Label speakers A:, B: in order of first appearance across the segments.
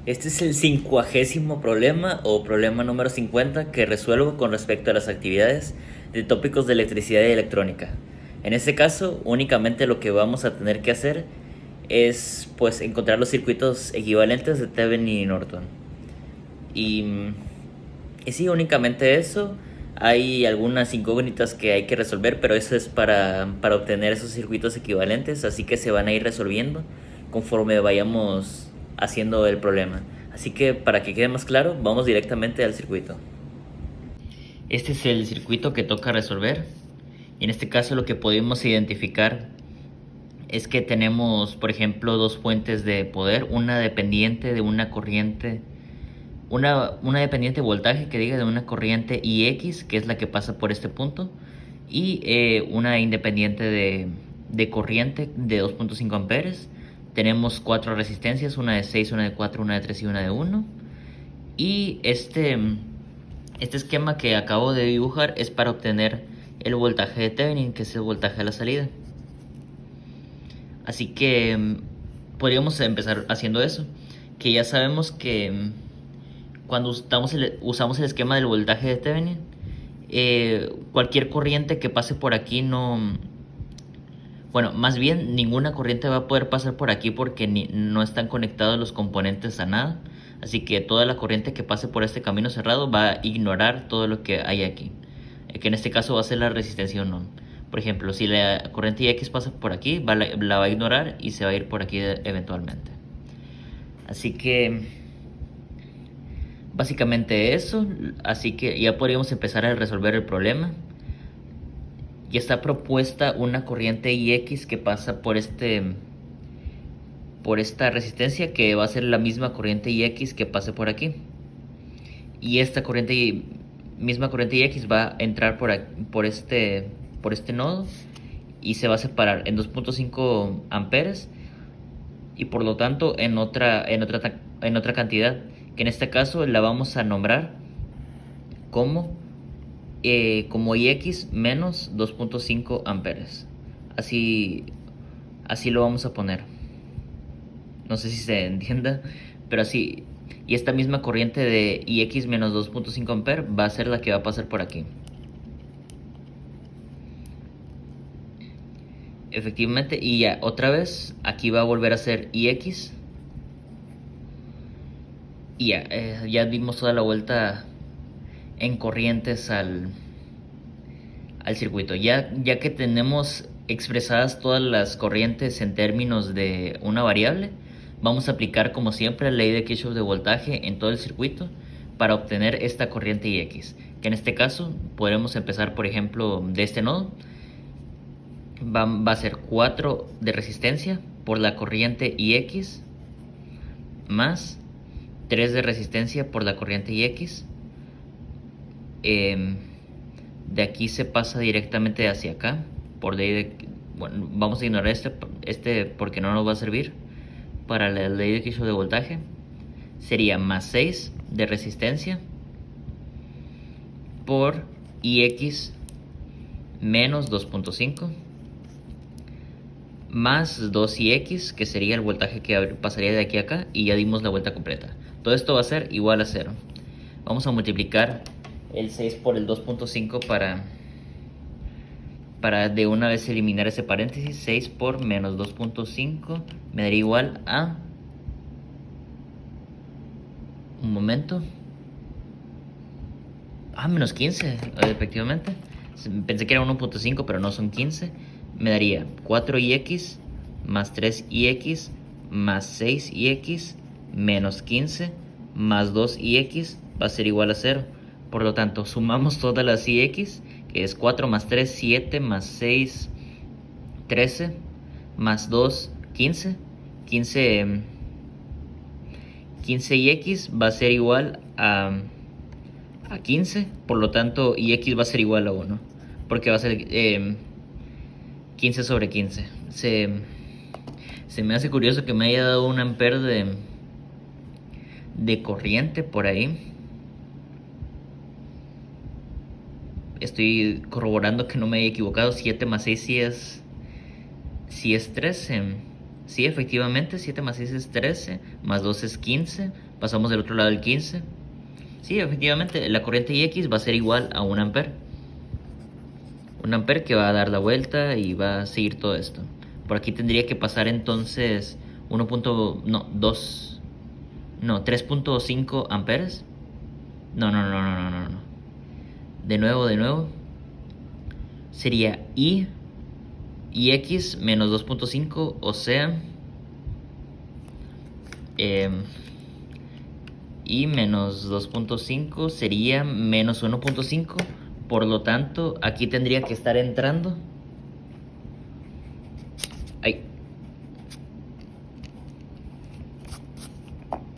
A: Este es el 50º problema o problema número 50 que resuelvo con respecto a las actividades de tópicos de electricidad y electrónica. En este caso, únicamente lo que vamos a tener que hacer es pues encontrar los circuitos equivalentes de Thevenin y Norton. Y, y sí, únicamente eso. Hay algunas incógnitas que hay que resolver, pero eso es para obtener esos circuitos equivalentes, así que se van a ir resolviendo conforme vayamos haciendo el problema. Así que para que quede más claro, vamos directamente al circuito. Este es el circuito que toca resolver. Y en este caso lo que podemos identificar es que tenemos, por ejemplo, dos fuentes de poder, una dependiente de una corriente, una dependiente de voltaje que diga de una corriente IX, que es la que pasa por este punto, y una independiente de corriente de 2.5 amperes. Tenemos cuatro resistencias, una de 6, una de 4, una de 3 y una de 1. Y este esquema que acabo de dibujar es para obtener el voltaje de Thevenin, que es el voltaje de la salida. Así que podríamos empezar haciendo eso, que ya sabemos que cuando usamos el esquema del voltaje de Thevenin, cualquier corriente que pase por aquí no... Bueno, más bien ninguna corriente va a poder pasar por aquí porque no están conectados los componentes a nada. Así que toda la corriente que pase por este camino cerrado va a ignorar todo lo que hay aquí. Que en este caso va a ser la resistencia no. Por ejemplo, si la corriente X pasa por aquí, la va a ignorar y se va a ir por aquí eventualmente. Así que básicamente eso. Así que ya podríamos empezar a resolver el problema. Y está propuesta una corriente IX que pasa por esta resistencia, que va a ser la misma corriente IX que pase por aquí. Y esta misma corriente IX va a entrar por este nodo y se va a separar en 2.5 amperes y por lo tanto en otra cantidad, que en este caso la vamos a nombrar como IX menos 2.5 amperes. Así lo vamos a poner. No sé si se entienda, pero así. Y esta misma corriente de IX menos 2.5 amperes va a ser la que va a pasar por aquí. Efectivamente, y ya otra vez aquí va a volver a ser IX. Y ya dimos toda la vuelta en corrientes al circuito. Ya que tenemos expresadas todas las corrientes en términos de una variable, vamos a aplicar como siempre la ley de Kirchhoff de voltaje en todo el circuito para obtener esta corriente IX, que en este caso podremos empezar por ejemplo de este nodo. Va a ser 4 de resistencia por la corriente IX más 3 de resistencia por la corriente IX. De aquí se pasa directamente hacia acá por ley de... Bueno, vamos a ignorar este porque no nos va a servir para la ley de Kirchhoff de voltaje. Sería más 6 de resistencia por IX menos 2.5 más 2IX, que sería el voltaje que pasaría de aquí a acá, y ya dimos la vuelta completa. Todo esto va a ser igual a 0. Vamos a multiplicar el 6 por el 2.5 para de una vez eliminar ese paréntesis. 6 por menos 2.5 me daría igual a... Un momento. Menos 15, efectivamente. Pensé que era 1.5, pero no, son 15. Me daría 4IX más 3IX más 6IX menos 15 más 2IX va a ser igual a 0. Por lo tanto, sumamos todas las IX, que es 4 más 3, 7 más 6, 13 más 2, 15. 15IX va a ser igual a 15, por lo tanto IX va a ser igual a 1, porque va a ser 15 sobre 15. Se me hace curioso que me haya dado un ampere de corriente por ahí. Estoy corroborando que no me haya equivocado. 7 más 6 sí es 13. Sí, efectivamente, 7 más 6 es 13, más 2 es 15, Pasamos del otro lado el 15. Sí, efectivamente, la corriente IX va a ser igual a 1 ampere. 1 ampere que va a dar la vuelta y va a seguir todo esto. Por aquí tendría que pasar entonces 3.5 amperes. No. De nuevo. Sería IX menos 2.5, o sea, I menos 2.5 sería menos 1.5. Por lo tanto, aquí tendría que estar entrando.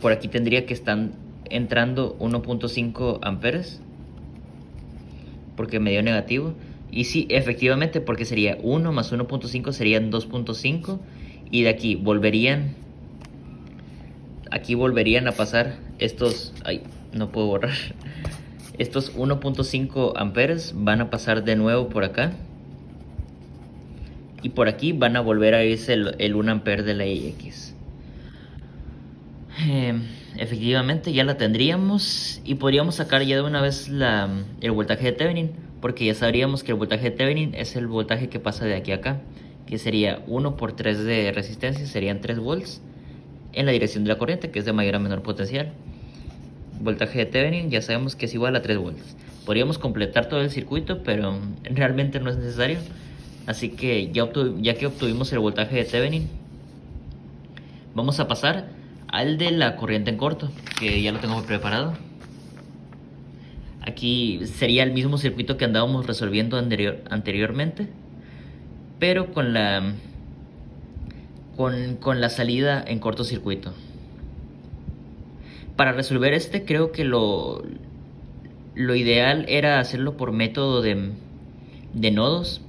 A: Por aquí tendría que estar entrando 1.5 amperes. Porque me dio negativo. Y sí, efectivamente, porque sería 1 más 1.5 serían 2.5. Y de aquí volverían a pasar estos... Ay, no puedo borrar. Estos 1.5 amperes van a pasar de nuevo por acá. Y por aquí van a volver a irse el 1 ampere de la IX. Efectivamente ya la tendríamos. Y podríamos sacar ya de una vez el voltaje de Thevenin. Porque ya sabríamos que el voltaje de Thevenin es el voltaje que pasa de aquí a acá. Que sería 1 por 3 de resistencia, serían 3 volts. En la dirección de la corriente, que es de mayor a menor potencial. Voltaje de Thevenin ya sabemos que es igual a 3 volts. Podríamos completar todo el circuito, pero realmente no es necesario. Así que ya que obtuvimos el voltaje de Thevenin, vamos a pasar al de la corriente en corto, que ya lo tengo preparado. Aquí sería el mismo circuito que andábamos resolviendo anteriormente, pero con la salida en cortocircuito. Para resolver este, creo que lo ideal era hacerlo por método de nodos,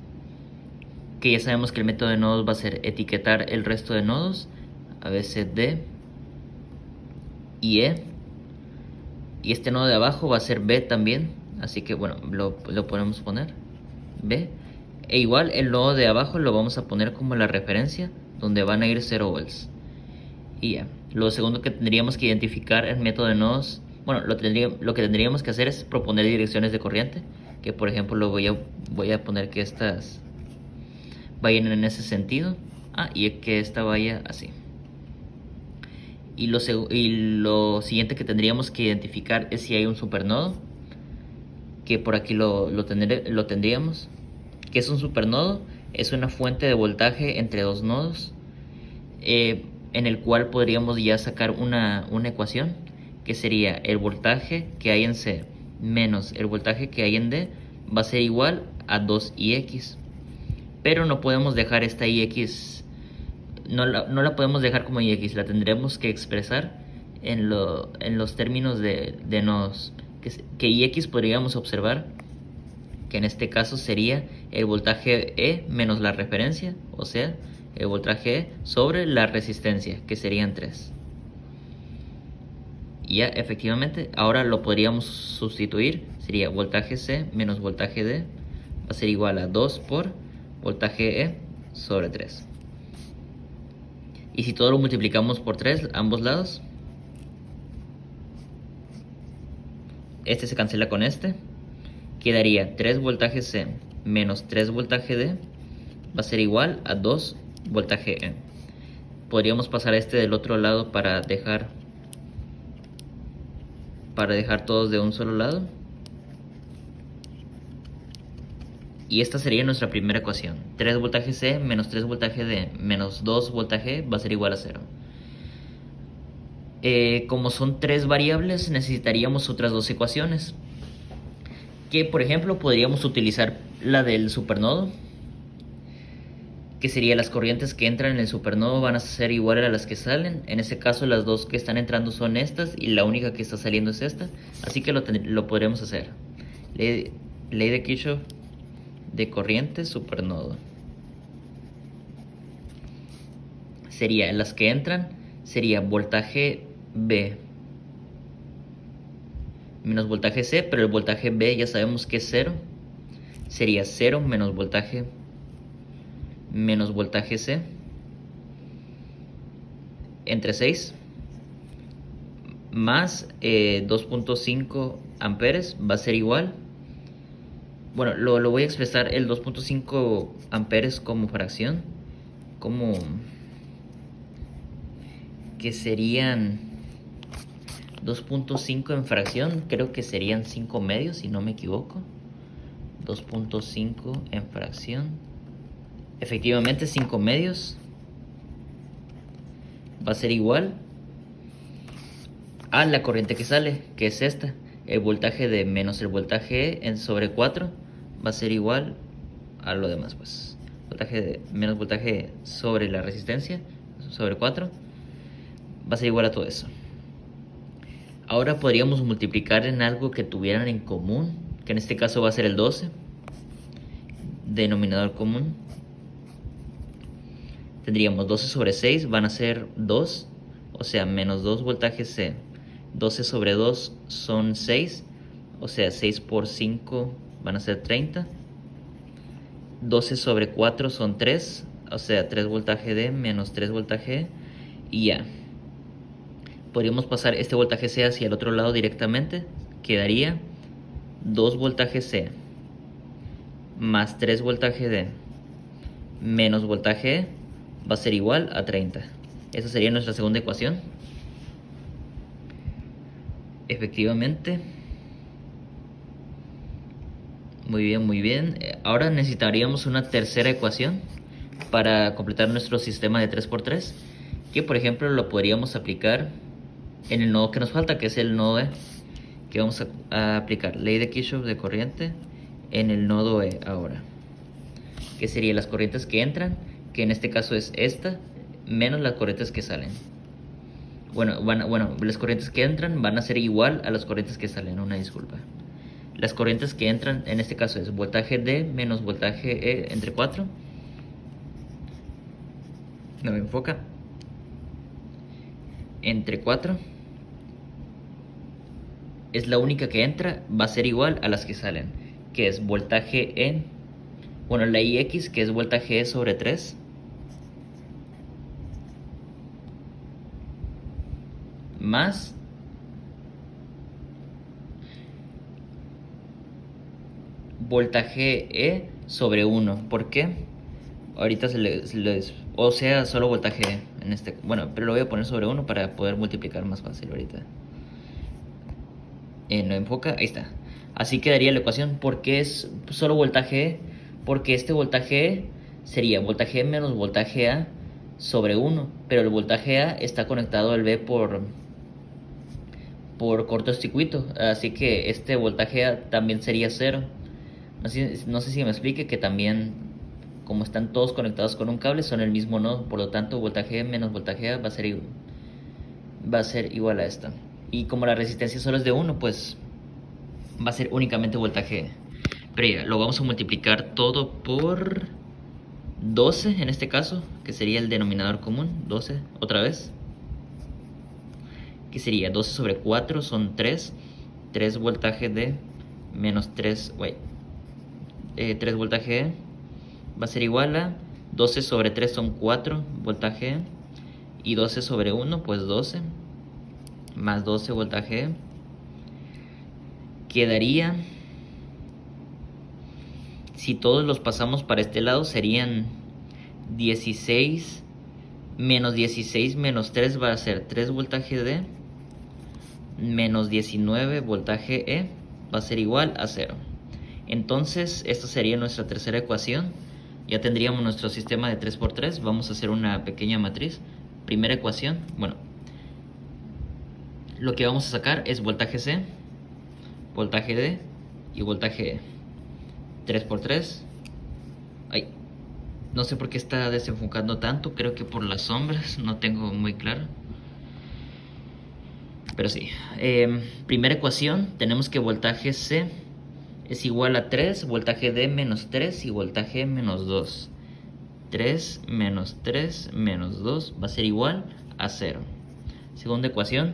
A: que ya sabemos que el método de nodos va a ser etiquetar el resto de nodos, a veces D y E, y este nodo de abajo va a ser B también, así que bueno, lo podemos poner B, e igual el nodo de abajo lo vamos a poner como la referencia, donde van a ir 0 volts. Y ya, lo segundo que tendríamos que identificar el método de nodos, bueno, lo que tendríamos que hacer es proponer direcciones de corriente, que por ejemplo voy a poner que estas vayan en ese sentido, y que esta vaya así. Y lo siguiente que tendríamos que identificar es si hay un supernodo, que por aquí lo tendríamos. ¿Qué es un supernodo? Es una fuente de voltaje entre dos nodos, en el cual podríamos ya sacar una ecuación, que sería el voltaje que hay en C menos el voltaje que hay en D va a ser igual a 2IX. Pero no podemos dejar esta IX, no la podemos dejar como IX, la tendremos que expresar en los términos de nodos. Que IX podríamos observar que en este caso sería el voltaje E menos la referencia, o sea, el voltaje E sobre la resistencia, que serían 3. Y ya efectivamente ahora lo podríamos sustituir, sería voltaje C menos voltaje D va a ser igual a 2 por voltaje E sobre 3. Y si todo lo multiplicamos por 3 ambos lados, este se cancela con este, quedaría 3 voltaje C menos 3 voltaje D va a ser igual a 2 voltaje E. Podríamos pasar este del otro lado para dejar todos de un solo lado. Y esta sería nuestra primera ecuación. 3 voltaje C menos 3 voltaje D menos 2 voltaje va a ser igual a 0. Como son 3 variables, necesitaríamos otras 2 ecuaciones. Que por ejemplo podríamos utilizar la del supernodo, que sería las corrientes que entran en el supernodo van a ser iguales a las que salen. En ese caso las dos que están entrando son estas y la única que está saliendo es esta. Así que lo podremos hacer. Ley de Kirchhoff de corriente supernodo. Sería las que entran, sería voltaje B menos voltaje C, pero el voltaje B ya sabemos que es 0. Sería 0 menos voltaje C entre 6 más 2.5 amperes va a ser igual. Bueno, lo voy a expresar el 2.5 amperes como fracción, como que serían 2.5 en fracción, creo que serían 5 medios si no me equivoco. 2.5 en fracción, efectivamente 5 medios va a ser igual a la corriente que sale, que es esta. El voltaje de menos el voltaje en sobre 4 va a ser igual a lo demás, pues voltaje de menos voltaje sobre la resistencia sobre 4 va a ser igual a todo eso. Ahora podríamos multiplicar en algo que tuvieran en común, que en este caso va a ser el 12, denominador común. Tendríamos 12 sobre 6, van a ser 2, o sea, menos 2 voltajes C. 12 sobre 2 son 6, o sea, 6 por 5 van a ser 30. 12 sobre 4 son 3, o sea, 3 voltaje D menos 3 voltaje E, y ya. Podríamos pasar este voltaje C hacia el otro lado directamente. Quedaría 2 voltaje C más 3 voltaje D menos voltaje E va a ser igual a 30. Esa sería nuestra segunda ecuación. Efectivamente. Muy bien, muy bien. Ahora necesitaríamos una tercera ecuación para completar nuestro sistema de 3×3, que por ejemplo lo podríamos aplicar en el nodo que nos falta, que es el nodo E, que vamos a aplicar ley de Kirchhoff de corriente en el nodo E ahora, que serían las corrientes que entran, que en este caso es esta, menos las corrientes que salen. Bueno, las corrientes que entran van a ser igual a las corrientes que salen, una disculpa. Las corrientes que entran en este caso es voltaje D menos voltaje E entre 4. No me enfoca. Entre 4. Es la única que entra, va a ser igual a las que salen, que es voltaje E. Bueno, la IX, que es voltaje E sobre 3. Más voltaje E sobre 1. ¿Por qué? Ahorita o sea, solo voltaje E en este. Bueno, pero lo voy a poner sobre 1 para poder multiplicar más fácil ahorita. No enfoca, ahí está. Así quedaría la ecuación. ¿Por qué es solo voltaje E? Porque este voltaje E sería voltaje E menos voltaje A sobre 1. Pero el voltaje A está conectado al B por cortocircuito. Así que este voltaje A también sería 0. No sé si me explique que también, como están todos conectados con un cable, son el mismo nodo. Por lo tanto, voltaje E menos voltaje A va a ser igual a esto. Y como la resistencia solo es de 1, pues va a ser únicamente voltaje E. Pero ya, lo vamos a multiplicar todo por 12 en este caso, que sería el denominador común. 12 otra vez, que sería 12 sobre 4 son 3. 3 voltaje D menos 3 voltaje E va a ser igual a 12 sobre 3 son 4 voltaje E, y 12 sobre 1 pues 12 más 12 voltaje E. Quedaría, si todos los pasamos para este lado, serían 16 menos 16 menos 3 va a ser 3 voltaje D menos 19 voltaje E va a ser igual a 0. Entonces esta sería nuestra tercera ecuación. Ya tendríamos nuestro sistema de 3×3. Vamos a hacer una pequeña matriz. Primera ecuación, bueno, lo que vamos a sacar es voltaje C, voltaje D y voltaje E. 3×3. Ay, no sé por qué está desenfocando tanto, creo que por las sombras, no tengo muy claro. Pero sí, primera ecuación, tenemos que voltaje C es igual a 3, voltaje D menos 3 y voltaje E menos 2. 3 menos 3 menos 2 va a ser igual a 0. Segunda ecuación,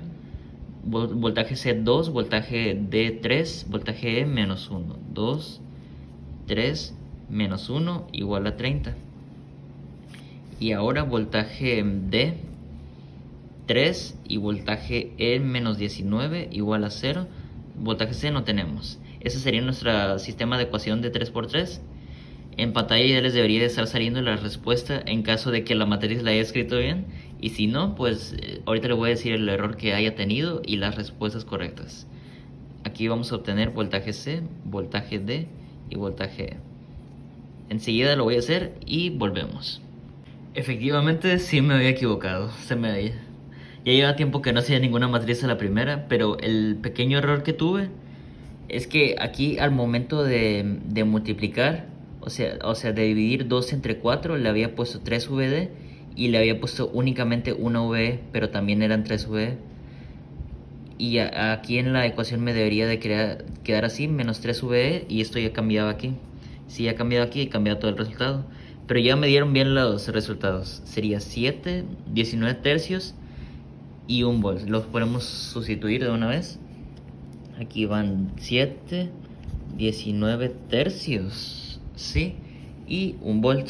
A: voltaje C 2, voltaje D 3, voltaje E menos 1. 2, 3 menos 1 igual a 30. Y ahora voltaje D 3 y voltaje E menos 19 igual a 0. Voltaje C no tenemos. Ese sería nuestro sistema de ecuación de 3×3. En pantalla ya les debería de estar saliendo la respuesta en caso de que la matriz la haya escrito bien. Y si no, pues ahorita les voy a decir el error que haya tenido y las respuestas correctas. Aquí vamos a obtener voltaje C, voltaje D y voltaje E. Enseguida lo voy a hacer y volvemos. Efectivamente sí me había equivocado. Ya lleva tiempo que no hacía ninguna matriz a la primera, pero el pequeño error que tuve es que aquí al momento de multiplicar, o sea, de dividir 2 entre 4, le había puesto 3 VD y le había puesto únicamente una VE, pero también eran 3 VE. Y aquí en la ecuación me debería de quedar así, menos 3 VE, y esto ya cambiaba aquí. Si ya ha cambiado aquí, he cambiado todo el resultado. Pero ya me dieron bien los resultados. Sería 7, 19 tercios y 1 volt. Los podemos sustituir de una vez. Aquí van 7, 19 tercios, ¿sí? Y 1 volt.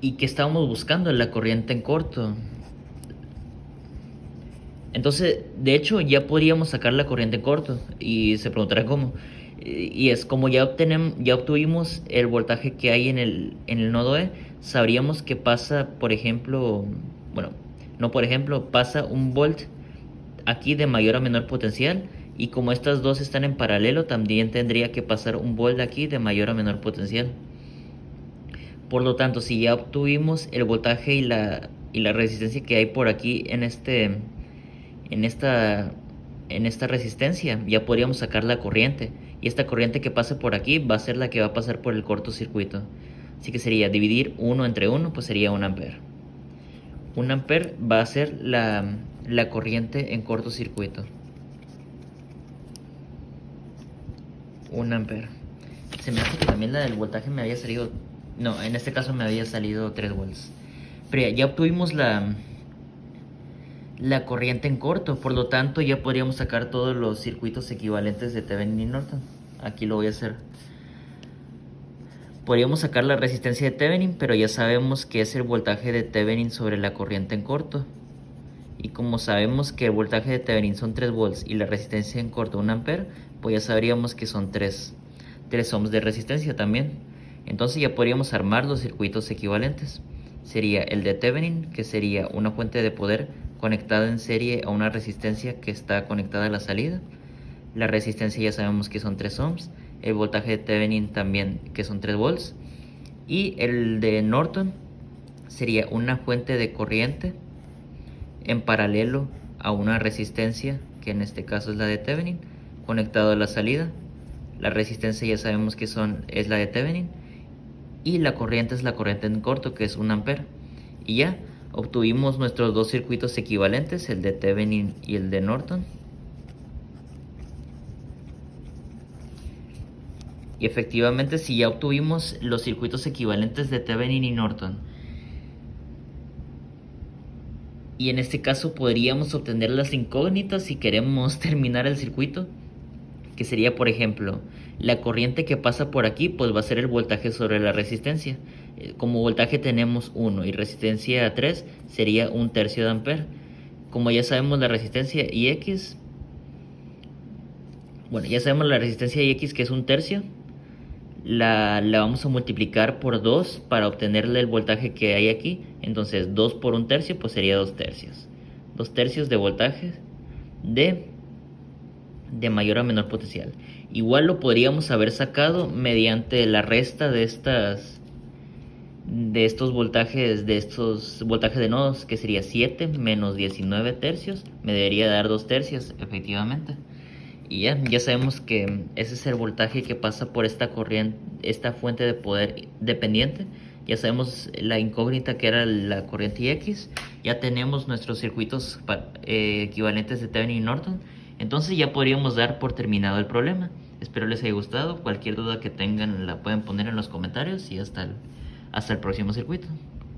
A: ¿Y qué estábamos buscando? La corriente en corto. Entonces, de hecho, ya podríamos sacar la corriente en corto. Y se preguntará cómo. Y es como ya obtuvimos el voltaje que hay en el nodo E, sabríamos que pasa, por ejemplo, bueno, no por ejemplo, pasa 1 volt aquí de mayor a menor potencial, y como estas dos están en paralelo, también tendría que pasar 1 volt aquí de mayor a menor potencial. Por lo tanto, si ya obtuvimos el voltaje y la resistencia que hay por aquí en esta resistencia, ya podríamos sacar la corriente. Y esta corriente que pasa por aquí va a ser la que va a pasar por el cortocircuito. Así que sería dividir 1 entre 1, pues sería 1 ampere. 1 ampere va a ser la corriente en cortocircuito. 1 ampere. Se me hace que también la del voltaje me había salido... No, en este caso me había salido 3 volts. Pero ya obtuvimos la corriente en corto, por lo tanto ya podríamos sacar todos los circuitos equivalentes de Thevenin y Norton. Aquí lo voy a hacer. Podríamos sacar la resistencia de Thevenin, pero ya sabemos que es el voltaje de Thevenin sobre la corriente en corto. Y como sabemos que el voltaje de Thevenin son 3 volts y la resistencia en corto 1 ampere, pues ya sabríamos que son 3 ohms de resistencia también. Entonces ya podríamos armar los circuitos equivalentes. Sería el de Thevenin, que sería una fuente de poder conectada en serie a una resistencia que está conectada a la salida. La resistencia ya sabemos que son 3 ohms. El voltaje de Thevenin también, que son 3 volts. Y el de Norton sería una fuente de corriente en paralelo a una resistencia, que en este caso es la de Thevenin, conectado a la salida. La resistencia ya sabemos que es la de Thevenin. Y la corriente es la corriente en corto, que es 1 ampere. Y ya obtuvimos nuestros dos circuitos equivalentes, el de Thevenin y el de Norton. Y efectivamente, si ya obtuvimos los circuitos equivalentes de Thevenin y Norton, y en este caso podríamos obtener las incógnitas si queremos terminar el circuito, que sería, por ejemplo, la corriente que pasa por aquí, pues va a ser el voltaje sobre la resistencia. Como voltaje tenemos 1 y resistencia 3, sería 1/3 de ampere. Como ya sabemos la resistencia Ix, ya sabemos la resistencia Ix, que es 1/3, la vamos a multiplicar por 2 para obtenerle el voltaje que hay aquí. Entonces 2 por 1/3, pues sería 2/3. 2/3 de voltaje de mayor a menor potencial. Igual lo podríamos haber sacado mediante la resta de estos voltajes de nodos, que sería 7 menos 19 tercios, me debería dar 2/3, efectivamente. Y ya sabemos que ese es el voltaje que pasa por esta corriente, esta fuente de poder dependiente. Ya sabemos la incógnita que era la corriente X. Ya tenemos nuestros circuitos equivalentes de Thevenin y Norton. Entonces ya podríamos dar por terminado el problema. Espero les haya gustado. Cualquier duda que tengan la pueden poner en los comentarios, y hasta el próximo circuito.